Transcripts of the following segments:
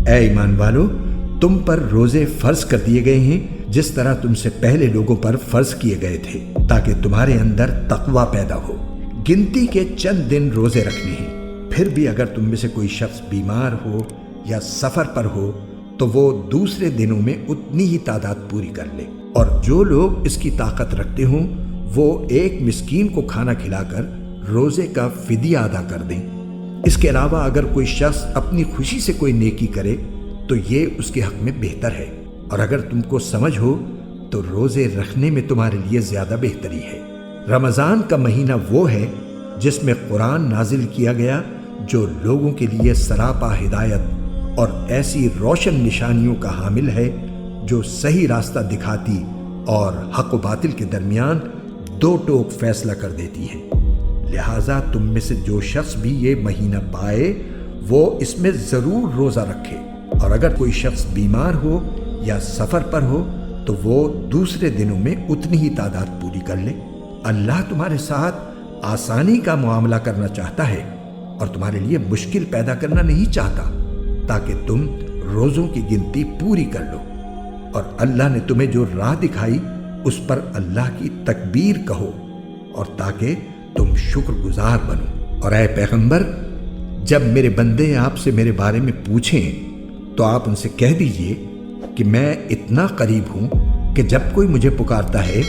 اے ایمان والو، تم پر روزے فرض کر دیے گئے ہیں جس طرح تم سے پہلے لوگوں پر فرض کیے گئے تھے، تاکہ تمہارے اندر تقوی پیدا ہو۔ گنتی کے چند دن روزے رکھنے ہیں، پھر بھی اگر تم میں سے کوئی شخص بیمار ہو یا سفر پر ہو تو وہ دوسرے دنوں میں اتنی ہی تعداد پوری کر لے، اور جو لوگ اس کی طاقت رکھتے ہوں وہ ایک مسکین کو کھانا کھلا کر روزے کا فدیہ ادا کر دیں۔ اس کے علاوہ اگر کوئی شخص اپنی خوشی سے کوئی نیکی کرے تو یہ اس کے حق میں بہتر ہے، اور اگر تم کو سمجھ ہو تو روزے رکھنے میں تمہارے لیے زیادہ بہتری ہے۔ رمضان کا مہینہ وہ ہے جس میں قرآن نازل کیا گیا، جو لوگوں کے لیے سراپا ہدایت اور ایسی روشن نشانیوں کا حامل ہے جو صحیح راستہ دکھاتی اور حق و باطل کے درمیان دو ٹوک فیصلہ کر دیتی ہے۔ لہٰذا تم میں سے جو شخص بھی یہ مہینہ پائے وہ اس میں ضرور روزہ رکھے، اور اگر کوئی شخص بیمار ہو یا سفر پر ہو تو وہ دوسرے دنوں میں اتنی ہی تعداد پوری کر لے۔ اللہ تمہارے ساتھ آسانی کا معاملہ کرنا چاہتا ہے اور تمہارے لیے مشکل پیدا کرنا نہیں چاہتا، تاکہ تم روزوں کی گنتی پوری کر لو، اور اللہ نے تمہیں جو راہ دکھائی اس پر اللہ کی تکبیر کہو، اور تاکہ تم شکر گزار بنو۔ اور اے پیغمبر، جب میرے بندے آپ سے میرے بارے میں پوچھیں تو آپ ان سے کہہ دیجئے کہ میں اتنا قریب ہوں کہ جب کوئی مجھے پکارتا ہے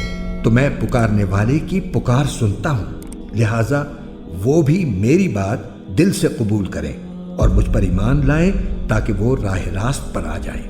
تو میں پکارنے والے کی پکار سنتا ہوں، لہٰذا وہ بھی میری بات دل سے قبول کریں اور مجھ پر ایمان لائیں تاکہ وہ راہ راست پر آ جائیں۔